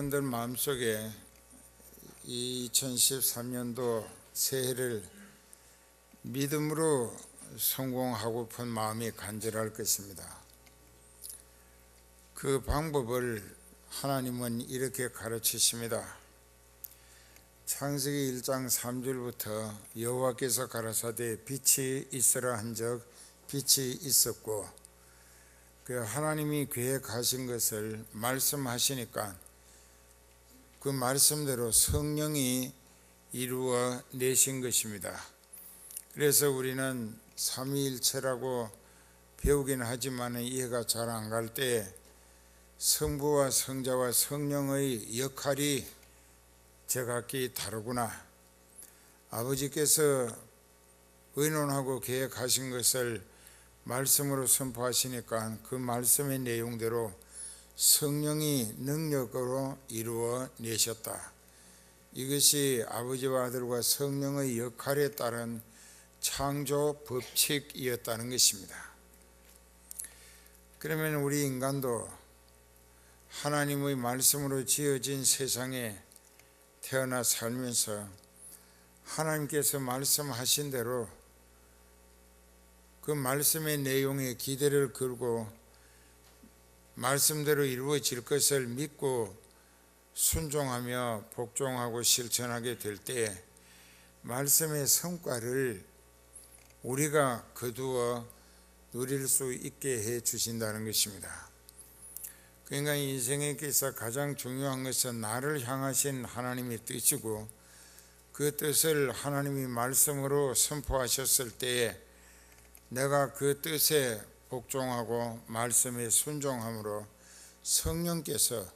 여러분들 마음속에 2013년도 새해를 믿음으로 성공하고픈 마음이 간절할 것입니다. 그 방법을 하나님은 이렇게 가르치십니다. 창세기 1장 3절부터 여호와께서 가라사대 빛이 있으라 한적 빛이 있었고, 그 하나님이 계획하신 것을 말씀하시니까 그 말씀대로 성령이 이루어 내신 것입니다. 그래서 우리는 삼위일체라고 배우긴 하지만 이해가 잘 안 갈 때 성부와 성자와 성령의 역할이 제각기 다르구나, 아버지께서 의논하고 계획하신 것을 말씀으로 선포하시니까 그 말씀의 내용대로 성령이 능력으로 이루어 내셨다. 이것이 아버지와 아들과 성령의 역할에 따른 창조 법칙이었다는 것입니다. 그러면 우리 인간도 하나님의 말씀으로 지어진 세상에 태어나 살면서 하나님께서 말씀하신 대로 그 말씀의 내용에 기대를 걸고 말씀대로 이루어질 것을 믿고 순종하며 복종하고 실천하게 될 때 말씀의 성과를 우리가 거두어 누릴 수 있게 해 주신다는 것입니다. 그러니까 인생에 있어 가장 중요한 것은 나를 향하신 하나님의 뜻이고, 그 뜻을 하나님이 말씀으로 선포하셨을 때에 내가 그 뜻에 복종하고 말씀에 순종함으로 성령께서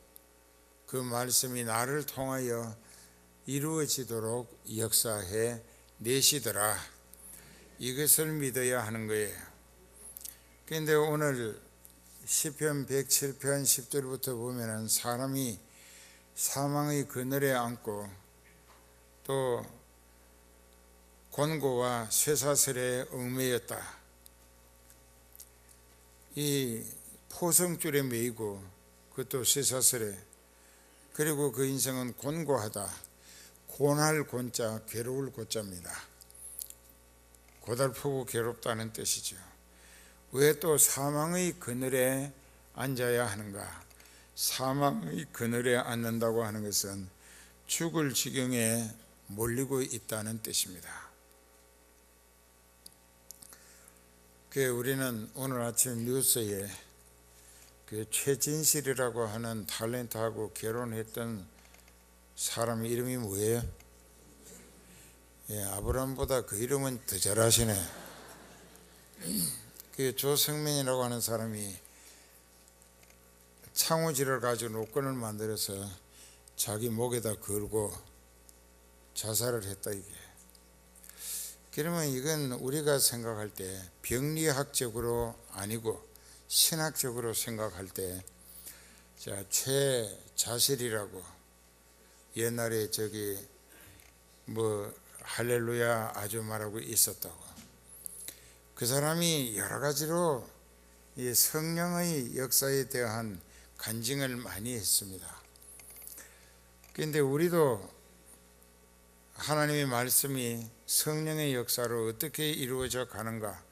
그 말씀이 나를 통하여 이루어지도록 역사해 내시더라, 이것을 믿어야 하는 거예요. 그런데 오늘 시편 107편 10절부터 보면은 사람이 사망의 그늘에 앉고 또 곤고와 쇠사슬에 얽매였다. 이 포성줄에 매이고 그것도 쇠사슬에, 그리고 그 인생은 곤고하다. 곤할 곤자, 괴로울 고자입니다. 고달프고 괴롭다는 뜻이죠. 왜 또 사망의 그늘에 앉아야 하는가? 사망의 그늘에 앉는다고 하는 것은 죽을 지경에 몰리고 있다는 뜻입니다. 우리는 오늘 아침 뉴스에 그 최진실이라고 하는 탤런트하고 결혼했던 사람 이름이 뭐예요? 아브라함보다 그 이름은 더 잘하시네. 그 조성민이라고 하는 사람이 창호지를 가지고 노끈을 만들어서 자기 목에다 걸고 자살을 했다, 이게. 그러면 이건 우리가 생각할 때 병리학적으로 아니고 신학적으로 생각할 때, 최자실이라고 옛날에 할렐루야 아줌마라고 있었다고. 그 사람이 여러 가지로 이 성령의 역사에 대한 간증을 많이 했습니다. 그런데 우리도 하나님의 말씀이 성령의 역사로 어떻게 이루어져 가는가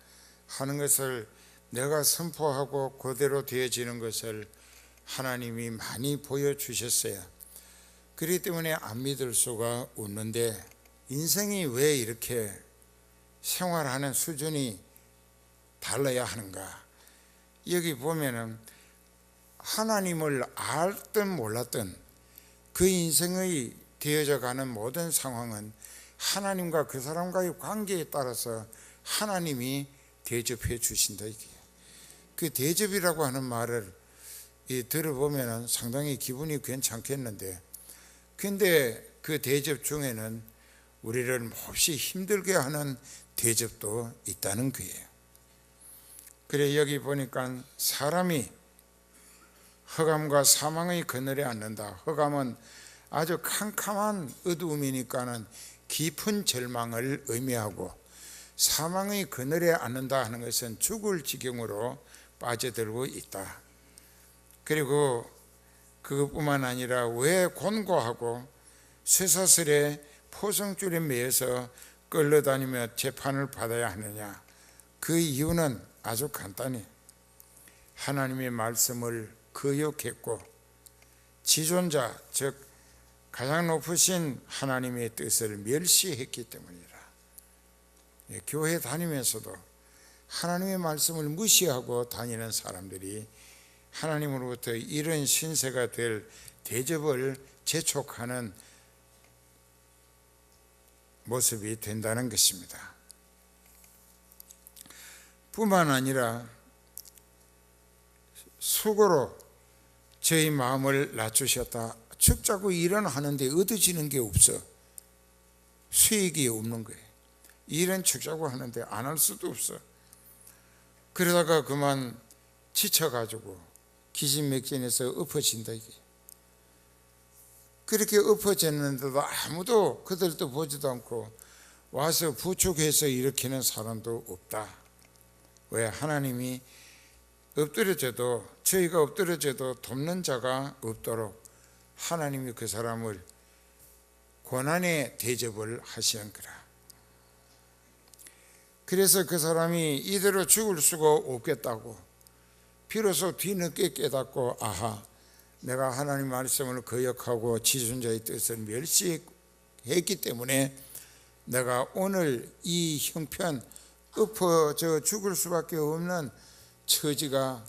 하는 것을 내가 선포하고 그대로 되어지는 것을 하나님이 많이 보여주셨어요. 그렇기 때문에 안 믿을 수가 없는데, 인생이 왜 이렇게 생활하는 수준이 달라야 하는가? 여기 보면은 하나님을 알든 몰랐든 그 인생의 되어져 가는 모든 상황은 하나님과 그 사람과의 관계에 따라서 하나님이 대접해 주신다, 이게. 그 대접이라고 하는 말을 들어보면 상당히 기분이 괜찮겠는데, 근데 그 대접 중에는 우리를 몹시 힘들게 하는 대접도 있다는 거예요. 그래, 여기 보니까 사람이 흑암과 사망의 그늘에 앉는다. 흑암은 아주 캄캄한 어두움이니까는 깊은 절망을 의미하고, 사망의 그늘에 앉는다 하는 것은 죽을 지경으로 빠져들고 있다. 그리고 그것뿐만 아니라 왜 곤고하고 쇠사슬에 포성줄에 매여서 끌려다니며 재판을 받아야 하느냐? 그 이유는 아주 간단히 하나님의 말씀을 거역했고 지존자, 즉 가장 높으신 하나님의 뜻을 멸시했기 때문이라. 교회 다니면서도 하나님의 말씀을 무시하고 다니는 사람들이 하나님으로부터 이런 신세가 될 대접을 재촉하는 모습이 된다는 것입니다. 뿐만 아니라 수고로 저희 마음을 낮추셨다. 죽자고 일은 하는데 얻어지는 게 없어. 수익이 없는 거예요. 일은 죽자고 하는데 안 할 수도 없어. 그러다가 그만 지쳐가지고 기진맥진해서 엎어진다 이게. 그렇게 엎어졌는데도 아무도 그들도 보지도 않고 와서 부축해서 일으키는 사람도 없다. 왜? 하나님이 엎드려져도 저희가 엎드려져도 돕는 자가 없도록 하나님이 그 사람을 고난의 대접을 하시는 거라. 그래서 그 사람이 이대로 죽을 수가 없겠다고 비로소 뒤늦게 깨닫고 아하, 내가 하나님 말씀을 거역하고 지존자의 뜻을 멸시했기 때문에 내가 오늘 이 형편 엎어져 죽을 수밖에 없는 처지가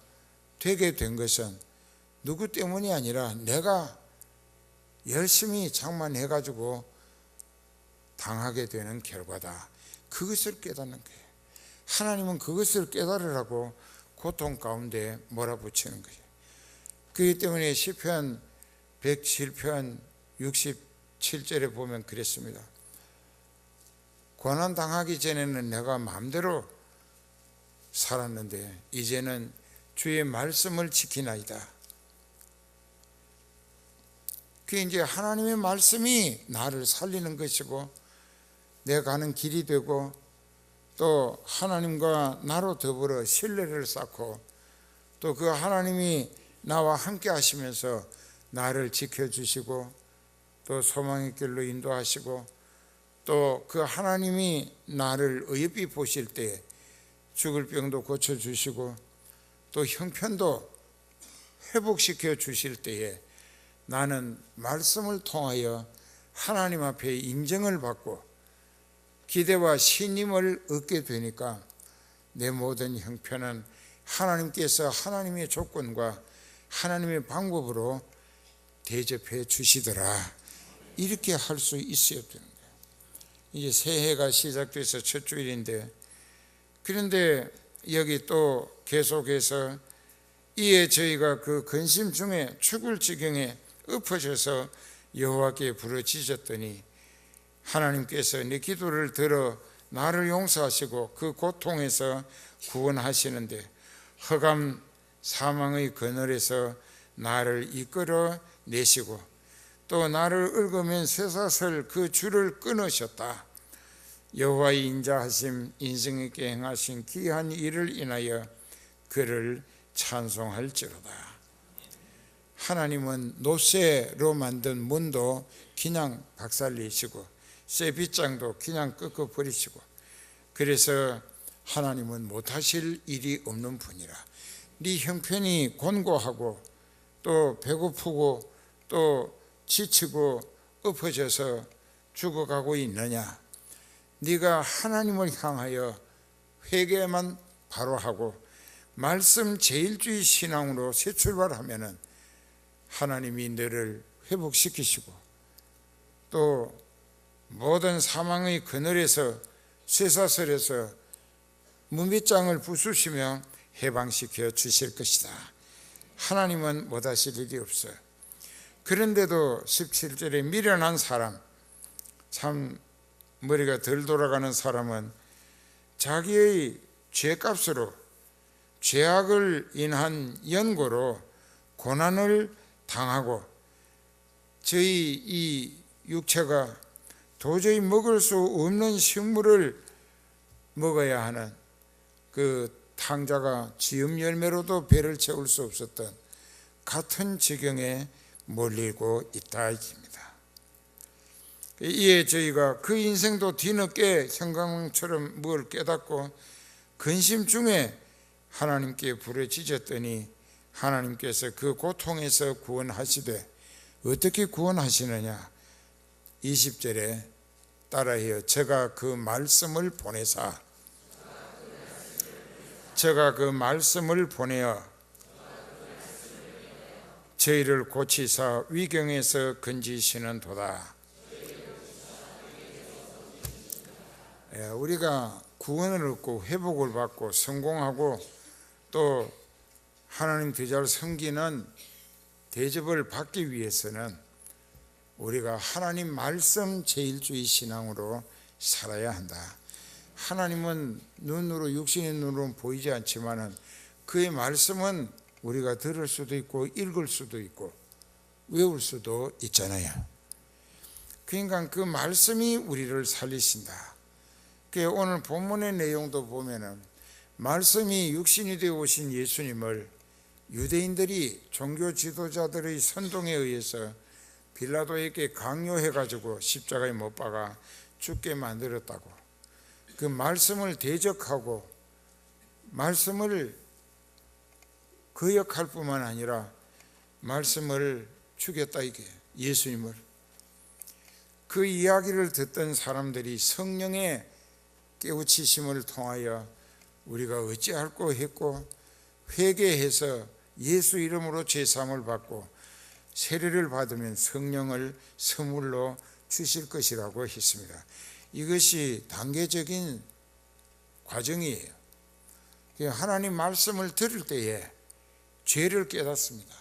되게 된 것은 누구 때문이 아니라 내가 열심히 장만해가지고 당하게 되는 결과다. 그것을 깨닫는 거예요. 하나님은 그것을 깨달으라고 고통 가운데 몰아붙이는 거예요. 그렇기 때문에 시편 107편 67절에 보면 그랬습니다. 고난 당하기 전에는 내가 마음대로 살았는데 이제는 주의 말씀을 지키나이다. 그게 이제 하나님의 말씀이 나를 살리는 것이고 내가 가는 길이 되고 또 하나님과 나로 더불어 신뢰를 쌓고 또 그 하나님이 나와 함께 하시면서 나를 지켜주시고 또 소망의 길로 인도하시고 또 그 하나님이 나를 어여삐 보실 때 죽을 병도 고쳐주시고 또 형편도 회복시켜 주실 때에 나는 말씀을 통하여 하나님 앞에 인정을 받고 기대와 신임을 얻게 되니까 내 모든 형편은 하나님께서 하나님의 조건과 하나님의 방법으로 대접해 주시더라. 이렇게 할 수 있어야 되는 거예요. 이제 새해가 시작돼서 첫 주일인데 그런데 여기 또 계속해서 이에 저희가 그 근심 중에 죽을 지경에 엎어져서 여호와께 부르짖었더니 하나님께서 내 기도를 들어 나를 용서하시고 그 고통에서 구원하시는데 흑암 사망의 그늘에서 나를 이끌어 내시고 또 나를 얽으면 쇠사슬 그 줄을 끊으셨다. 여호와의 인자하심 인생에게 행하신 귀한 일을 인하여 그를 찬송할지로다. 하나님은 노쇠로 만든 문도 그냥 박살내시고 쇠 빗장도 그냥 꺾어버리시고 그래서 하나님은 못하실 일이 없는 분이라. 네 형편이 곤고하고 또 배고프고 또 지치고 엎어져서 죽어가고 있느냐? 네가 하나님을 향하여 회개만 바로 하고 말씀 제일주의 신앙으로 새 출발하면은 하나님이 너를 회복시키시고 또 모든 사망의 그늘에서 쇠사슬에서 문빗장을 부수시며 해방시켜 주실 것이다. 하나님은 못하실 일이 없어요. 그런데도 17절에 미련한 사람, 참 머리가 덜 돌아가는 사람은 자기의 죄값으로 죄악을 인한 연고로 고난을 당하고 저희 이 육체가 도저히 먹을 수 없는 식물을 먹어야 하는 그 탕자가 지음 열매로도 배를 채울 수 없었던 같은 지경에 몰리고 있다 입니다. 이에 저희가 그 인생도 뒤늦게 형광처럼 뭘 깨닫고 근심 중에 하나님께 부르짖었더니 하나님께서 그 고통에서 구원하시되 어떻게 구원하시느냐? 20절에 따라해요. 제가 그 말씀을 보내사 제가 그 말씀을 보내어 저희를 고치사 위경에서 건지시는 도다. 우리가 구원을 얻고 회복을 받고 성공하고 또 하나님 더 잘 섬기는 대접을 받기 위해서는 우리가 하나님 말씀 제일주의 신앙으로 살아야 한다. 하나님은 눈으로 육신의 눈으로는 보이지 않지만 그의 말씀은 우리가 들을 수도 있고 읽을 수도 있고 외울 수도 있잖아요. 그러니까 그 말씀이 우리를 살리신다. 오늘 본문의 내용도 보면은 말씀이 육신이 되어 오신 예수님을 유대인들이 종교 지도자들의 선동에 의해서 빌라도에게 강요해가지고 십자가에 못 박아 죽게 만들었다고, 그 말씀을 대적하고 말씀을 거역할 뿐만 아니라 말씀을 죽였다, 이게 예수님을. 그 이야기를 듣던 사람들이 성령의 깨우치심을 통하여 우리가 어찌할꼬 했고 회개해서 예수 이름으로 제사함을 받고 세례를 받으면 성령을 선물로 주실 것이라고 했습니다. 이것이 단계적인 과정이에요. 하나님 말씀을 들을 때에 죄를 깨닫습니다.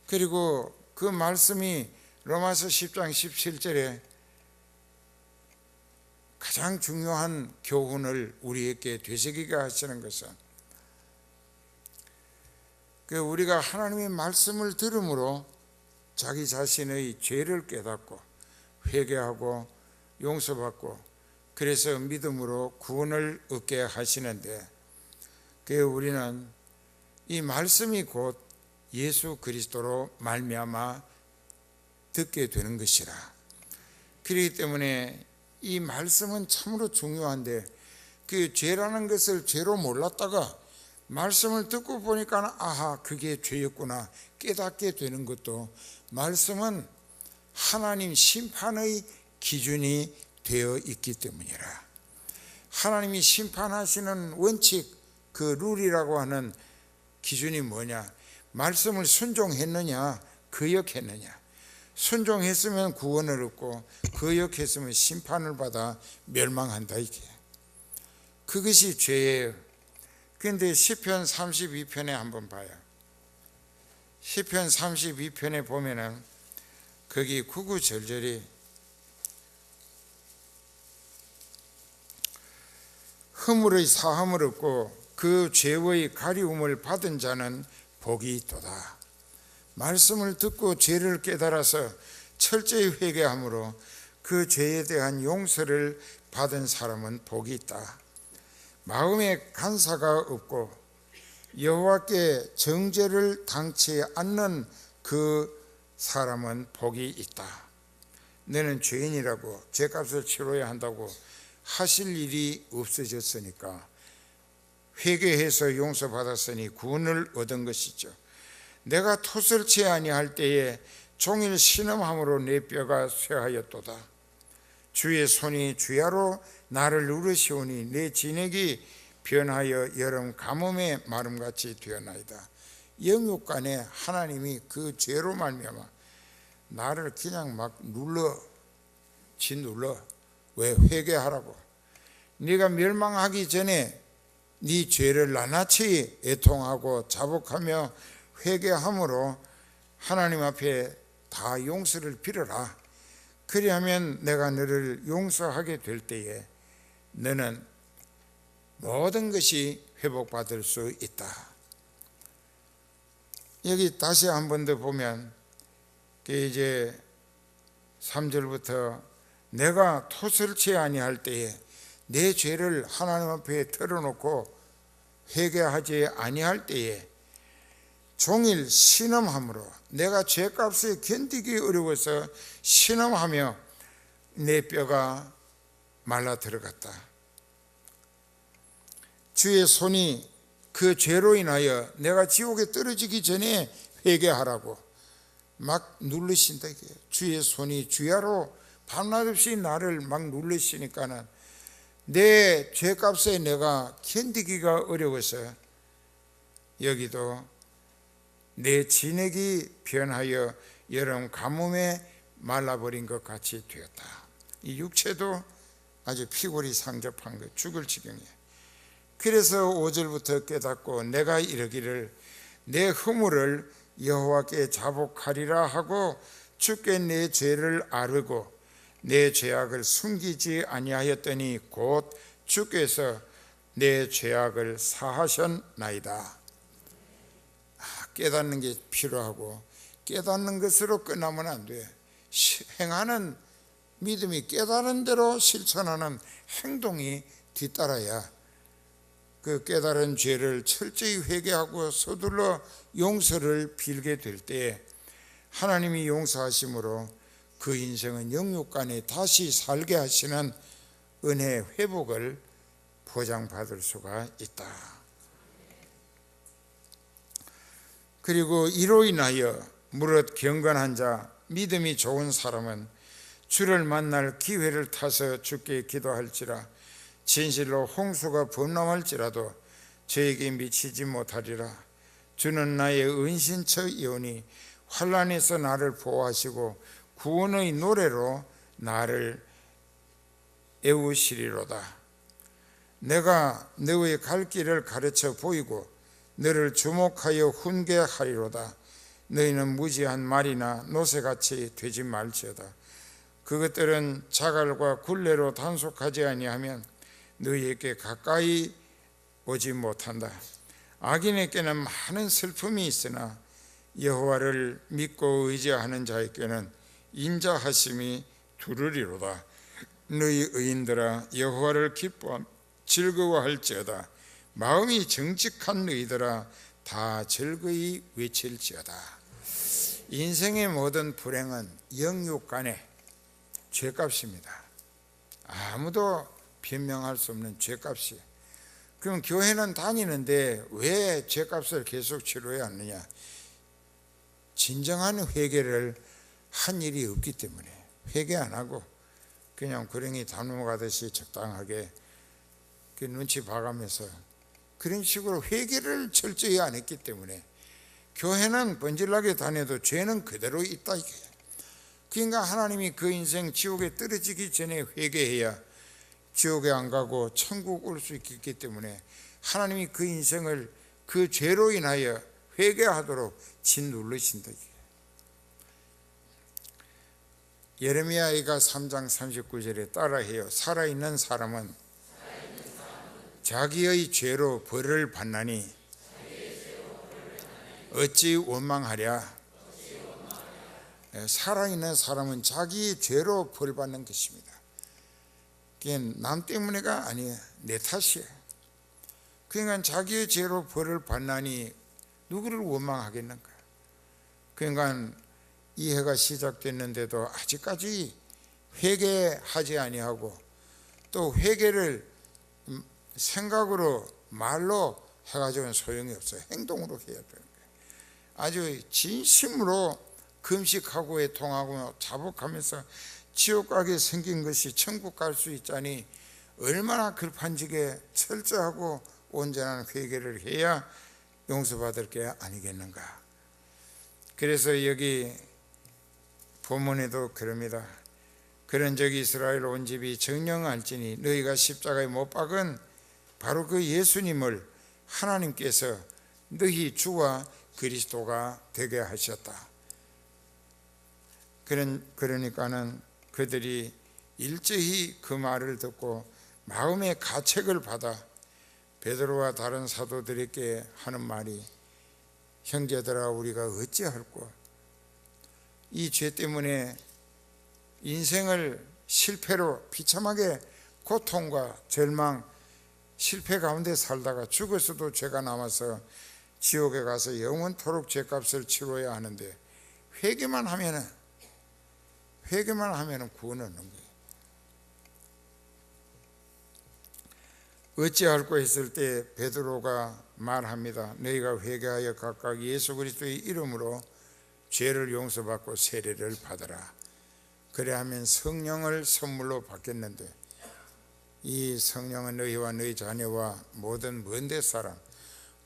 그리고 그 말씀이 로마서 10장 17절에 가장 중요한 교훈을 우리에게 되새기게 하시는 것은, 우리가 하나님의 말씀을 들음으로 자기 자신의 죄를 깨닫고 회개하고 용서받고 그래서 믿음으로 구원을 얻게 하시는데, 우리는 이 말씀이 곧 예수 그리스도로 말미암아 듣게 되는 것이라. 그렇기 때문에 이 말씀은 참으로 중요한데, 그 죄라는 것을 죄로 몰랐다가 말씀을 듣고 보니까 아하, 그게 죄였구나 깨닫게 되는 것도, 말씀은 하나님 심판의 기준이 되어 있기 때문이라. 하나님이 심판하시는 원칙, 그 룰이라고 하는 기준이 뭐냐? 말씀을 순종했느냐 거역했느냐. 순종했으면 구원을 얻고 거역했으면 심판을 받아 멸망한다, 이게. 그것이 죄예요. 그런데 시편 32편에 한번 봐요. 시편 32편에 보면은 거기 구구절절이 허물의 사함을 얻고 그 죄의 가리움을 받은 자는 복이 있도다. 말씀을 듣고 죄를 깨달아서 철저히 회개함으로 그 죄에 대한 용서를 받은 사람은 복이 있다. 마음에 간사가 없고 여호와께 정죄를 당치 않는 그 사람은 복이 있다. 너는 죄인이라고 죄값을 치러야 한다고 하실 일이 없어졌으니까, 회개해서 용서받았으니 구원을 얻은 것이죠. 내가 토설치 아니할 때에 종일 신음함으로 내 뼈가 쇠하였도다. 주의 손이 주야로 나를 누르시오니 내 진액이 변하여 여름 가뭄의 마름같이 되었나이다. 영육간에 하나님이 그 죄로 말미암아 나를 그냥 막 짓눌러. 왜? 회개하라고. 네가 멸망하기 전에 네 죄를 낱낱이 애통하고 자복하며 회개함으로 하나님 앞에 다 용서를 빌어라. 그리하면 내가 너를 용서하게 될 때에 너는 모든 것이 회복받을 수 있다. 여기 다시 한 번 더 보면 이제 3절부터 내가 토설치 아니할 때에 내 죄를 하나님 앞에 털어놓고 회개하지 아니할 때에 종일 신음함으로 내가 죄값에 견디기 어려워서 신음하며 내 뼈가 말라 들어갔다. 주의 손이 그 죄로 인하여 내가 지옥에 떨어지기 전에 회개하라고 막 누르신다. 주의 손이 주야로 밤낮 없이 나를 막 누르시니까는 내 죄값에 내가 견디기가 어려워서 여기도 내 진액이 변하여 여름 가뭄에 말라버린 것 같이 되었다. 이 육체도 아주 피골이 상접한 것, 죽을 지경이야. 그래서 5절부터 깨닫고 내가 이르기를 내 허물을 여호와께 자복하리라 하고 주께 내 죄를 아뢰고 내 죄악을 숨기지 아니하였더니 곧 주께서 내 죄악을 사하셨나이다. 깨닫는 게 필요하고 깨닫는 것으로 끝나면 안 돼. 행하는 믿음이 깨달은 대로 실천하는 행동이 뒤따라야 그 깨달은 죄를 철저히 회개하고 서둘러 용서를 빌게 될 때 하나님이 용서하심으로 그 인생은 영육간에 다시 살게 하시는 은혜 회복을 보장받을 수가 있다. 그리고 이로 인하여 무릇 경건한 자, 믿음이 좋은 사람은 주를 만날 기회를 타서 주께 기도할지라 진실로 홍수가 범람할지라도 저에게 미치지 못하리라. 주는 나의 은신처이오니 환난에서 나를 보호하시고 구원의 노래로 나를 애우시리로다. 내가 너의 갈 길을 가르쳐 보이고 너를 주목하여 훈계하리로다. 너희는 무지한 말이나 노새같이 되지 말지어다. 그것들은 자갈과 굴레로 단속하지 아니하면 너희에게 가까이 오지 못한다. 악인에게는 많은 슬픔이 있으나 여호와를 믿고 의지하는 자에게는 인자하심이 두르리로다. 너희 의인들아 여호와를 기뻐 즐거워할지어다. 마음이 정직한 너희들아 다 즐거이 외칠지어다. 인생의 모든 불행은 영육간의 죄값입니다. 아무도 변명할 수 없는 죄값이에요. 그럼 교회는 다니는데 왜 죄값을 계속 치러야 하느냐? 진정한 회개를 한 일이 없기 때문에 회개 안 하고 그냥 구렁이 담넘어가듯이 적당하게 그 눈치 봐가면서 그런 식으로 회개를 철저히 안 했기 때문에 교회는 번질나게 다녀도 죄는 그대로 있다 이거예요. 그러니까 하나님이 그 인생 지옥에 떨어지기 전에 회개해야 지옥에 안 가고 천국 올 수 있기 때문에 하나님이 그 인생을 그 죄로 인하여 회개하도록 짓눌르신다. 예레미야가 3장 39절에 따라해요. 살아있는 사람은 자기의 죄로 벌을 받나니 어찌 원망하랴. 살아있는 사람은 자기의 죄로 벌 받는 것입니다. 그게 남 때문에가 아니에요. 내 탓이에요. 그러니까 자기의 죄로 벌을 받나니 누구를 원망하겠는가. 그러니까 이 해가 시작됐는데도 아직까지 회개하지 아니하고 또 회개를 생각으로 말로 해가지고는 소용이 없어요. 행동으로 해야 되는 거예요. 아주 진심으로 금식하고 애통하고 자복하면서 지옥 가게 생긴 것이 천국 갈 수 있자니 얼마나 급한지게 철저하고 온전한 회개를 해야 용서받을 게 아니겠는가. 그래서 여기 본문에도 그럽니다. 그런 적이 이스라엘 온 집이 정령할지니 너희가 십자가에 못 박은 바로 그 예수님을 하나님께서 너희 주와 그리스도가 되게 하셨다. 그러니까는 그들이 일제히 그 말을 듣고 마음의 가책을 받아 베드로와 다른 사도들에게 하는 말이 형제들아 우리가 어찌할꼬. 이 죄 때문에 인생을 실패로 비참하게 고통과 절망 실패 가운데 살다가 죽어서도 죄가 남아서 지옥에 가서 영원토록 죄값을 치러야 하는데 회개만 하면은 구원 얻는 거예요. 어찌할꼬 했을 때 베드로가 말합니다. 너희가 회개하여 각각 예수 그리스도의 이름으로 죄를 용서받고 세례를 받아라. 그래야하면 성령을 선물로 받겠는데, 이 성령은 너희와 너희 자녀와 모든 먼데 사람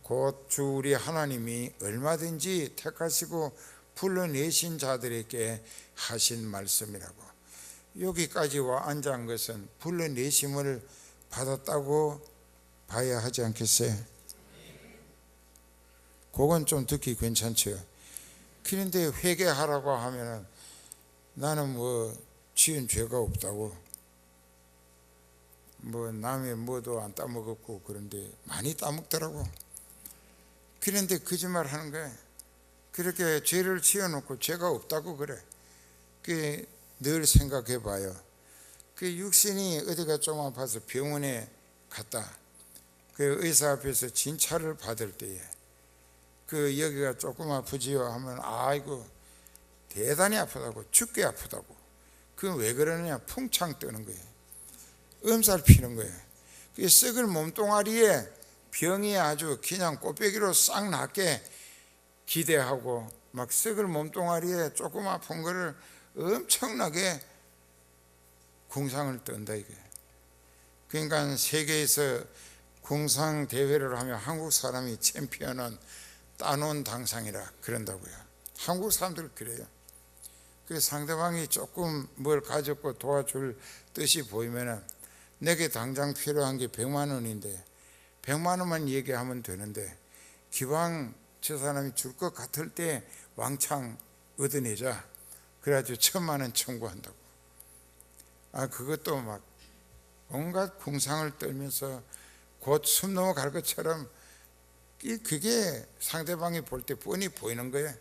곧 주 우리 하나님이 얼마든지 택하시고 불러내신 자들에게 하신 말씀이라고. 여기까지와 앉은 것은 불러내심을 받았다고 봐야 하지 않겠어요? 그건 좀 듣기 괜찮죠. 그런데 회개하라고 하면은 나는 뭐 지은 죄가 없다고, 뭐 남의 뭐도 안 따먹었고, 그런데 많이 따먹더라고. 그런데 거짓말 하는 거야. 그렇게 죄를 지어놓고 죄가 없다고 그래. 그 늘 생각해 봐요. 그 육신이 어디가 좀 아파서 병원에 갔다. 그 의사 앞에서 진찰을 받을 때에 그 여기가 조금 아프지요 하면 아이고 대단히 아프다고, 죽게 아프다고. 그건 왜 그러느냐, 풍창 뜨는 거예요. 엄살 피는 거예요. 그 썩을 몸뚱아리에 병이 아주 그냥 꽃배기로 싹 낫게 기대하고 막 썩을 몸뚱아리에 조금 아픈 거를 엄청나게 궁상을 뜬다 이게. 그러니까 세계에서 궁상 대회를 하면 한국 사람이 챔피언은 따놓은 당상이라 그런다고요. 한국 사람들 그래요. 그 상대방이 조금 뭘 가졌고 도와줄 뜻이 보이면은 내게 당장 필요한 게 100만 원인데 100만 원만 얘기하면 되는데 기왕 저 사람이 줄 것 같을 때 왕창 얻어내자. 그래가지고 1000만 원 청구한다고. 그것도 막 온갖 궁상을 떨면서 곧 숨 넘어갈 것처럼 그게 상대방이 볼 때 뻔히 보이는 거예요.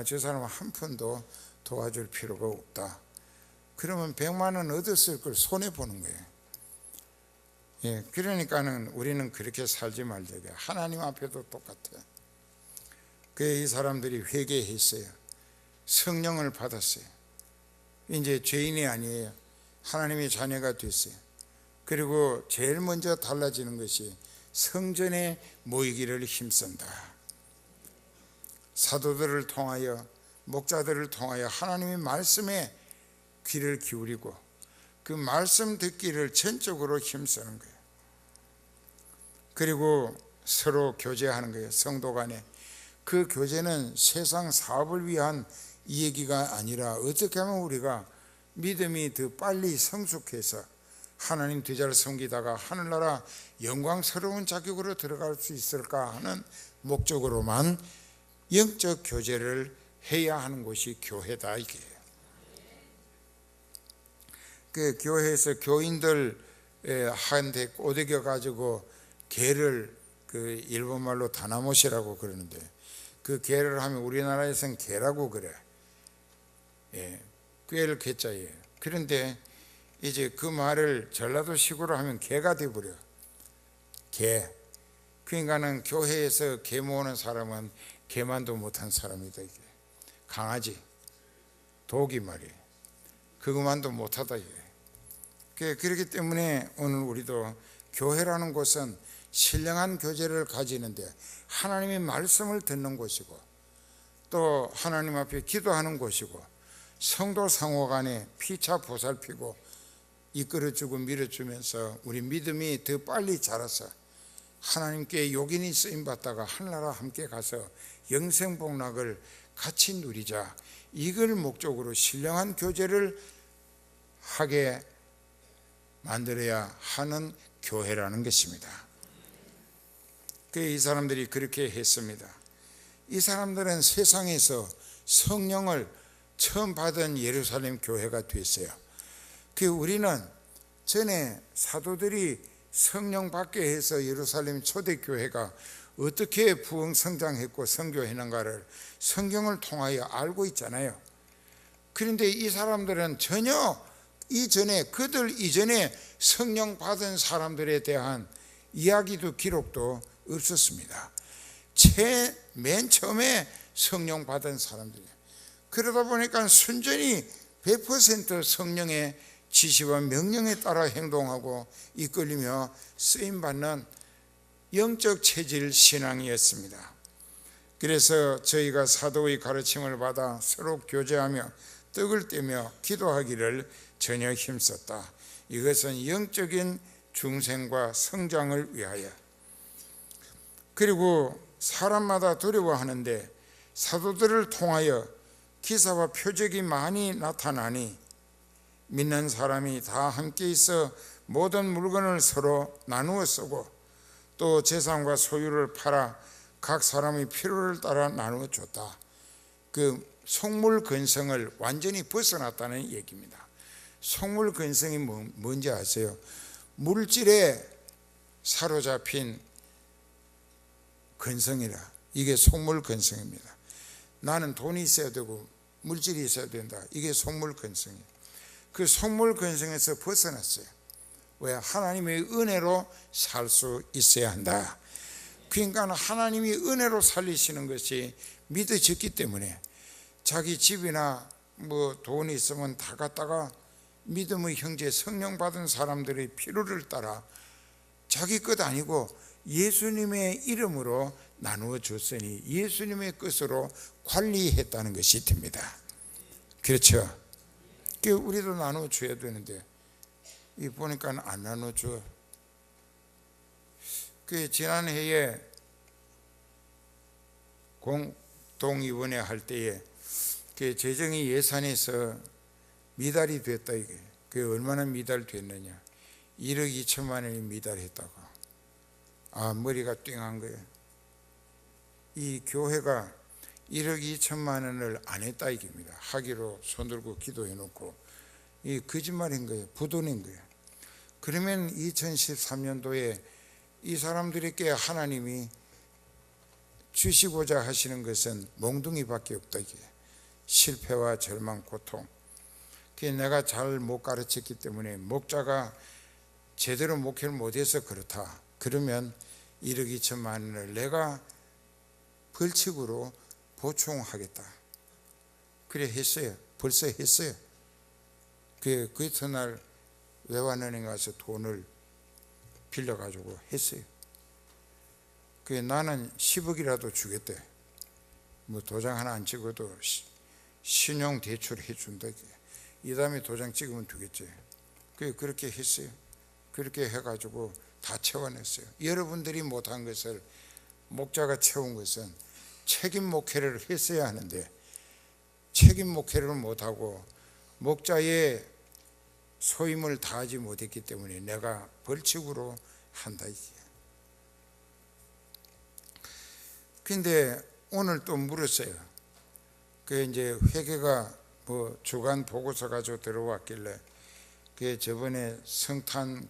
저 사람은 한 푼도 도와줄 필요가 없다. 그러면 100만 원 얻었을 걸 손해보는 거예요. 예, 그러니까는 우리는 그렇게 살지 말자고요. 하나님 앞에도 똑같아요. 이 사람들이 회개했어요. 성령을 받았어요. 이제 죄인이 아니에요. 하나님의 자녀가 됐어요. 그리고 제일 먼저 달라지는 것이 성전에 모이기를 힘쓴다. 사도들을 통하여, 목자들을 통하여 하나님의 말씀에 귀를 기울이고 그 말씀 듣기를 전적으로 힘쓰는 거예요. 그리고 서로 교제하는 거예요. 성도 간에. 그 교제는 세상 사업을 위한 이야기가 아니라 어떻게 하면 우리가 믿음이 더 빨리 성숙해서 하나님 더 잘 섬기다가 하늘나라 영광스러운 자격으로 들어갈 수 있을까 하는 목적으로만 영적 교제를 해야 하는 곳이 교회다 이게요. 그 교회에서 교인들 한테 꼬드겨 가지고 개를 그 일본말로 다나모시라고 그러는데 그 개를 하면 우리나라에서는 개라고 그래. 예, 꾀를 개자예요. 그런데 이제 그 말을 전라도식으로 하면 개가 돼버려. 개. 그러니까는 교회에서 개 모으는 사람은 개만도 못한 사람이다 이게. 강아지, 독이 말이에요. 그것만도 못하다 이게. 그렇기 때문에 오늘 우리도 교회라는 곳은 신령한 교제를 가지는데 하나님의 말씀을 듣는 곳이고 또 하나님 앞에 기도하는 곳이고 성도 상호 간에 피차 보살피고 이끌어주고 밀어주면서 우리 믿음이 더 빨리 자라서 하나님께 요긴히 쓰임받다가 하늘나라 함께 가서 영생복락을 같이 누리자. 이걸 목적으로 신령한 교제를 하게 만들어야 하는 교회라는 것입니다. 이 사람들이 그렇게 했습니다. 이 사람들은 세상에서 성령을 처음 받은 예루살렘 교회가 됐어요. 우리는 전에 사도들이 성령 받게 해서 예루살렘 초대교회가 어떻게 부흥성장했고 선교했는가를 성경을 통하여 알고 있잖아요. 그런데 이 사람들은 전혀 그들 이전에 성령 받은 사람들에 대한 이야기도 기록도 없었습니다. 맨 처음에 성령 받은 사람들이에요. 그러다 보니까 순전히 100% 성령의 지시와 명령에 따라 행동하고 이끌리며 쓰임받는 영적 체질 신앙이었습니다. 그래서 저희가 사도의 가르침을 받아 서로 교제하며 떡을 떼며 기도하기를 전혀 힘썼다. 이것은 영적인 중생과 성장을 위하여. 그리고 사람마다 두려워하는데 사도들을 통하여 기사와 표적이 많이 나타나니 믿는 사람이 다 함께 있어 모든 물건을 서로 나누어 쓰고 또 재산과 소유를 팔아 각 사람의 필요를 따라 나누어 줬다. 그 속물 근성을 완전히 벗어났다는 얘기입니다. 속물 근성이 뭔지 아세요? 물질에 사로잡힌 근성이라. 이게 속물 근성입니다. 나는 돈이 있어야 되고 물질이 있어야 된다. 이게 속물 근성이에요. 그 속물 근성에서 벗어났어요. 왜? 하나님의 은혜로 살 수 있어야 한다. 그러니까 하나님이 은혜로 살리시는 것이 믿어졌기 때문에 자기 집이나 뭐 돈이 있으면 다 갖다가 믿음의 형제 성령 받은 사람들의 필요를 따라 자기 것 아니고 예수님의 이름으로 나누어 줬으니 예수님의 것으로 관리했다는 것이 됩니다. 그렇죠? 우리도 나누어 줘야 되는데 이 보니까 안 나누어 줘. 지난해에 공동위원회 할 때에 재정이 예산에서 미달이 됐다. 이게 그게 얼마나 미달됐느냐? 1억 2천만 원이 미달했다고. 머리가 띵한 거예요. 이 교회가 1억 2천만 원을 안 했다 이깁니다. 하기로 손들고 기도해 놓고 이 거짓말인 거예요. 부돈인 거예요. 그러면 2013년도에 이 사람들에게 하나님이 주시고자 하시는 것은 몽둥이밖에 없다. 이게 실패와 절망, 고통. 내가 잘 못 가르쳤기 때문에 목자가 제대로 목회를 못해서 그렇다. 그러면 1억 2천만 원을 내가 벌칙으로 보충하겠다. 그래 했어요. 벌써 했어요. 그 이튿날 외환은행 가서 돈을 빌려가지고 했어요. 나는 10억이라도 주겠대. 뭐 도장 하나 안 찍어도 신용 대출 해준다. 이 다음에 도장 찍으면 되겠지. 그렇게 했어요. 그렇게 해가지고 다 채워냈어요. 여러분들이 못한 것을 목자가 채운 것은 책임 목회를 했어야 하는데 책임 목회를 못하고 목자의 소임을 다하지 못했기 때문에 내가 벌칙으로 한다. 근데 오늘 또 물었어요. 이제 회계가 뭐 주간 보고서 가지고 들어왔길래 저번에 성탄절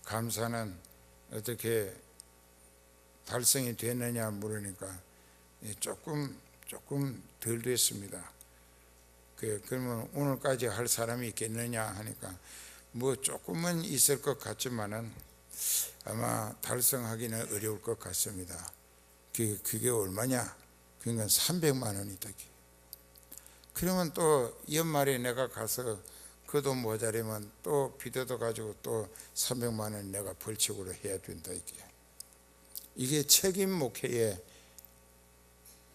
감사는 어떻게 달성이 됐느냐 물으니까 조금 덜 됐습니다. 그러면 오늘까지 할 사람이 있겠느냐 하니까 뭐 조금은 있을 것 같지만은 아마 달성하기는 어려울 것 같습니다. 그게 얼마냐? 그러니까 300만 원이다. 그러면 또 연말에 내가 가서 그 돈 모자라면 또 빚어도 가지고 또 300만 원 내가 벌칙으로 해야 된다. 이게 책임 목회에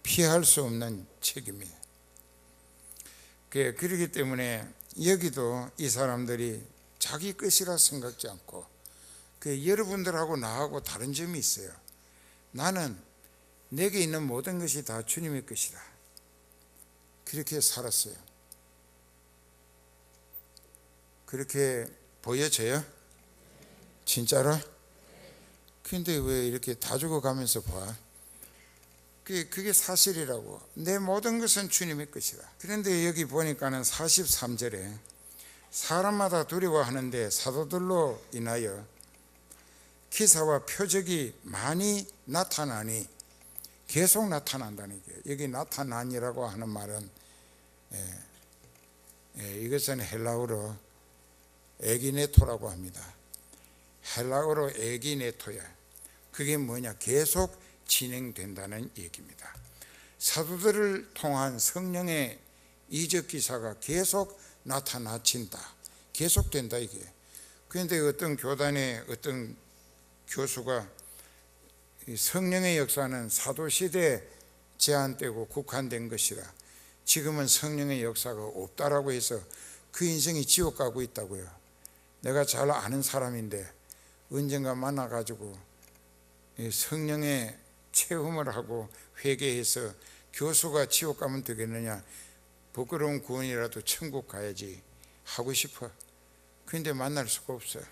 피할 수 없는 책임이에요. 그렇기 때문에 여기도 이 사람들이 자기 것이라 생각지 않고 여러분들하고 나하고 다른 점이 있어요. 나는 내게 있는 모든 것이 다 주님의 것이다. 그렇게 살았어요. 그렇게 보여져요? 진짜로? 근데 왜 이렇게 다 죽어가면서 봐? 그게 사실이라고. 내 모든 것은 주님의 것이다. 그런데 여기 보니까는 43절에 사람마다 두려워하는데 사도들로 인하여 기사와 표적이 많이 나타나니 계속 나타난다는 게 여기 나타나니라고 하는 말은 이것은 헬라어로 에기네토라고 합니다. 헬라어로 에기네토야. 그게 뭐냐? 계속 진행된다는 얘기입니다. 사도들을 통한 성령의 이적 기사가 계속 나타나진다, 계속된다 이게. 그런데 어떤 교단의 어떤 교수가 성령의 역사는 사도시대에 제한되고 국한된 것이라 지금은 성령의 역사가 없다라고 해서 그 인생이 지옥 가고 있다고요. 내가 잘 아는 사람인데 언젠가 만나가지고 성령의 체험을 하고 회개해서 교수가 지옥 가면 되겠느냐, 부끄러운 구원이라도 천국 가야지 하고 싶어. 그런데 만날 수가 없어요.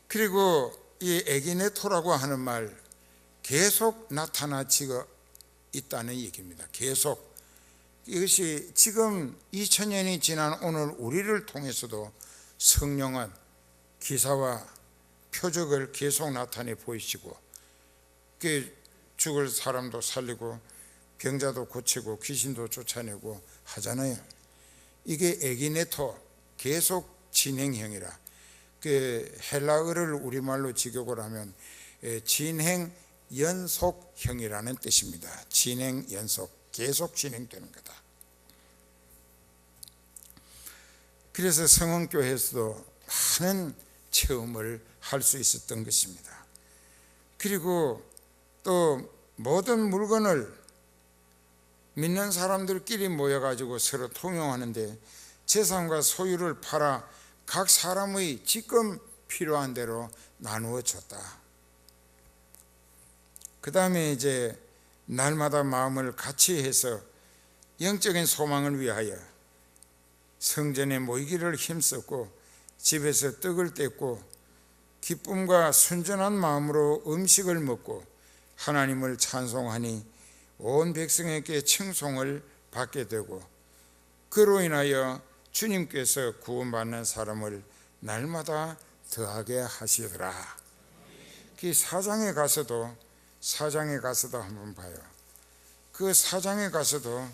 그리고 이 에기네토라고 하는 말, 계속 나타나지가 있다는 얘기입니다. 계속. 이것이 지금 2000년이 지난 오늘 우리를 통해서도 성령은 기사와 표적을 계속 나타내 보이시고, 죽을 사람도 살리고 병자도 고치고 귀신도 쫓아내고 하잖아요. 이게 에기네토, 계속 진행형이라. 그 헬라어를 우리말로 직역을 하면 진행 연속형이라는 뜻입니다. 진행 연속, 계속 진행되는 거다. 그래서 성원교회에서도 많은 체험을 할 수 있었던 것입니다. 그리고 또 모든 물건을 믿는 사람들끼리 모여가지고 서로 통용하는데 재산과 소유를 팔아 각 사람의 지금 필요한 대로 나누어 줬다. 그 다음에 이제 날마다 마음을 같이 해서 영적인 소망을 위하여 성전에 모이기를 힘썼고 집에서 떡을 뗐고 기쁨과 순전한 마음으로 음식을 먹고 하나님을 찬송하니 온 백성에게 칭송을 받게 되고 그로 인하여 주님께서 구원받는 사람을 날마다 더하게 하시더라. 그 사장에 가서도 한번 봐요. 그 사장에 가서도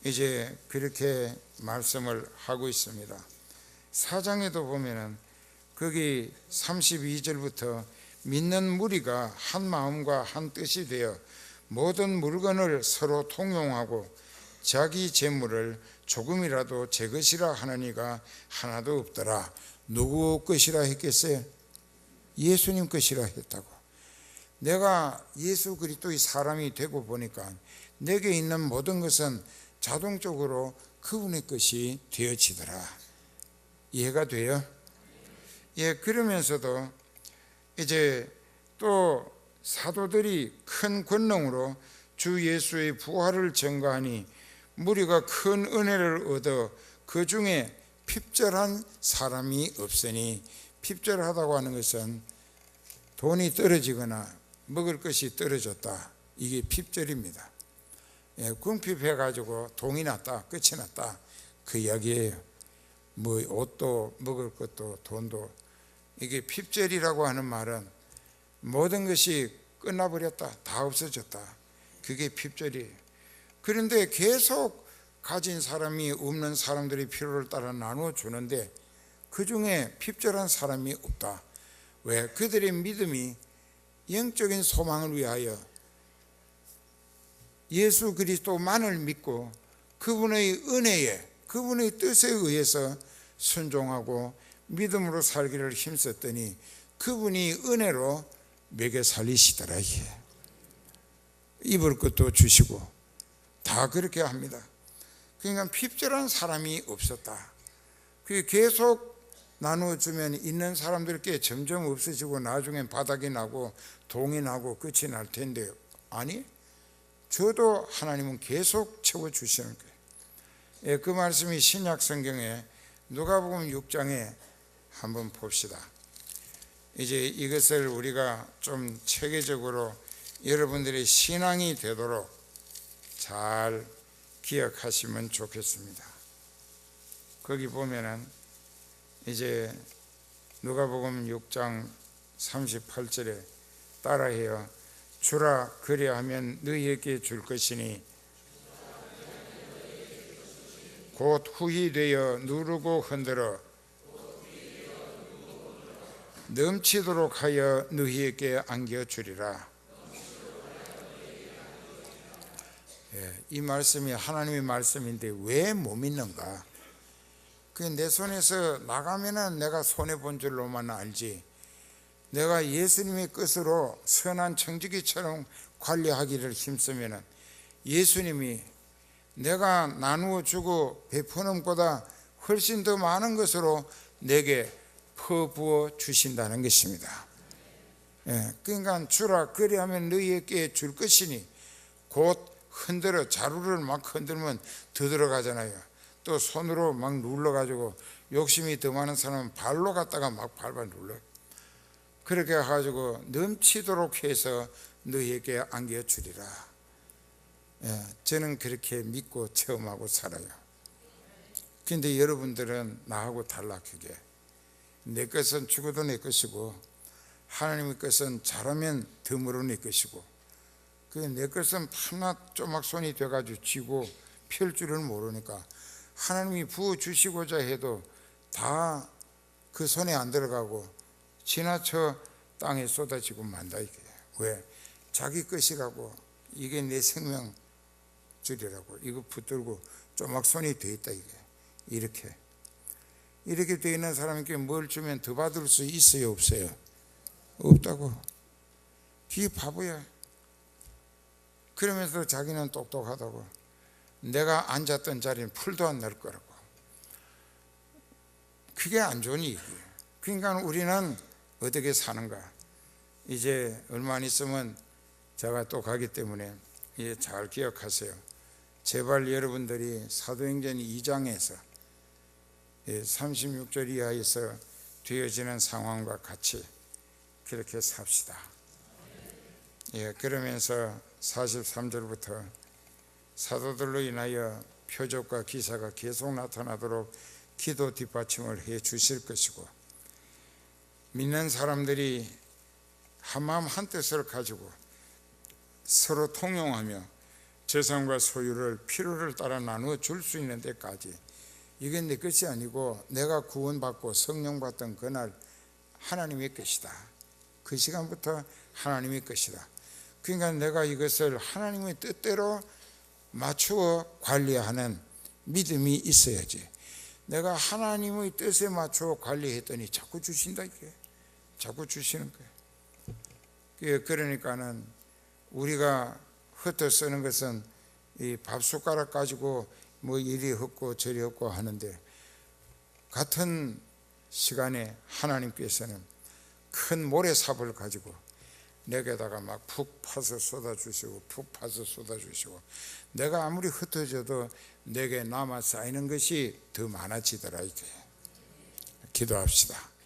이제 그렇게 말씀을 하고 있습니다. 사장에도 보면은 거기 32절부터 믿는 무리가 한 마음과 한 뜻이 되어 모든 물건을 서로 통용하고 자기 재물을 조금이라도 제 것이라 하느니가 하나도 없더라. 누구 것이라 했겠어요? 예수님 것이라 했다고. 내가 예수 그리스도의 사람이 되고 보니까 내게 있는 모든 것은 자동적으로 그분의 것이 되어지더라. 이해가 돼요? 예, 그러면서도 이제 또 사도들이 큰 권능으로 주 예수의 부활을 증거하니 무리가 큰 은혜를 얻어 그 중에 핍절한 사람이 없으니, 핍절하다고 하는 것은 돈이 떨어지거나 먹을 것이 떨어졌다, 이게 핍절입니다. 예, 궁핍해가지고 동이 났다, 끝이 났다, 그 이야기예요. 뭐 옷도 먹을 것도 돈도. 이게 핍절이라고 하는 말은 모든 것이 끝나버렸다, 다 없어졌다, 그게 핍절이에요. 그런데 계속 가진 사람이 없는 사람들의 필요를 따라 나누어 주는데 그 중에 핍절한 사람이 없다. 왜? 그들의 믿음이 영적인 소망을 위하여 예수 그리스도만을 믿고 그분의 은혜에, 그분의 뜻에 의해서 순종하고 믿음으로 살기를 힘썼더니 그분이 은혜로 먹여 살리시더라. 입을 것도 주시고 다 그렇게 합니다. 그러니까 핍절한 사람이 없었다. 그게 계속 나누어주면 있는 사람들께 점점 없어지고 나중엔 바닥이 나고 동이 나고 끝이 날 텐데, 아니, 저도 하나님은 계속 채워주시는 거예요. 예, 그 말씀이 신약 성경에 누가복음 6장에 한번 봅시다. 이제 이것을 우리가 좀 체계적으로 여러분들의 신앙이 되도록 잘 기억하시면 좋겠습니다. 거기 보면은 이제 누가복음 6장 38절에 따라해요. 주라 그리하면 너희에게 줄 것이니 곧 후히 되어 누르고 흔들어 넘치도록 하여 너희에게 안겨주리라. 이 말씀이 하나님의 말씀인데 왜 못 믿는가? 내 손에서 나가면은 내가 손해본 줄로만 알지, 내가 예수님의 뜻으로 선한 청지기처럼 관리하기를 힘쓰면은 예수님이 내가 나누어 주고 베푸는 것보다 훨씬 더 많은 것으로 내게 퍼부어 주신다는 것입니다. 그러니까 주라 그리하면 너희에게 줄 것이니, 곧 흔들어, 자루를 막 흔들면 더 들어가잖아요. 또 손으로 막 눌러가지고, 욕심이 더 많은 사람은 발로 갖다가 막 밟아 눌러. 그렇게 해가지고 넘치도록 해서 너희에게 안겨주리라. 저는 그렇게 믿고 체험하고 살아요. 근데 여러분들은 나하고 달라. 그게 내 것은 죽어도 내 것이고, 하나님의 것은 잘하면 덤으로 내 것이고, 내 것은 하나 쪼막손이 돼가지고 쥐고 펼 줄을 모르니까 하나님이 부어주시고자 해도 다 그 손에 안 들어가고 지나쳐 땅에 쏟아지고 만다. 이게 왜? 자기 것이라고, 이게 내 생명 줄이라고 이거 붙들고 쪼막손이 돼 있다. 이게 이렇게 돼 있는 사람에게 뭘 주면 더 받을 수 있어요, 없어요? 없다고. 이게 바보야. 그러면서 자기는 똑똑하다고, 내가 앉았던 자리는 풀도 안 날 거라고. 그게 안 좋은 얘기예요. 그러니까 우리는 어떻게 사는가? 이제 얼마 안 있으면 제가 또 가기 때문에 잘 기억하세요. 제발 여러분들이 사도행전 2장에서 36절 이하에서 되어지는 상황과 같이 그렇게 삽시다. 그러면서 43절부터 사도들로 인하여 표적과 기사가 계속 나타나도록 기도 뒷받침을 해 주실 것이고, 믿는 사람들이 한마음 한뜻을 가지고 서로 통용하며 재산과 소유를 필요를 따라 나누어 줄 수 있는 데까지, 이게 내 것이 아니고 내가 구원받고 성령 받던 그날 하나님의 것이다. 그 시간부터 하나님의 것이다. 그러니까 내가 이것을 하나님의 뜻대로 맞추어 관리하는 믿음이 있어야지. 내가 하나님의 뜻에 맞추어 관리했더니 자꾸 주신다. 이게 자꾸 주시는 거예요. 그러니까는 우리가 흩어 쓰는 것은 이 밥숟가락 가지고 뭐 이리 헛고 저리 헛고 하는데, 같은 시간에 하나님께서는 큰 모래삽을 가지고 내게다가 막 푹 파서 쏟아주시고 푹 파서 쏟아주시고, 내가 아무리 흩어져도 내게 남아 쌓이는 것이 더 많아지더라. 이게 기도합시다.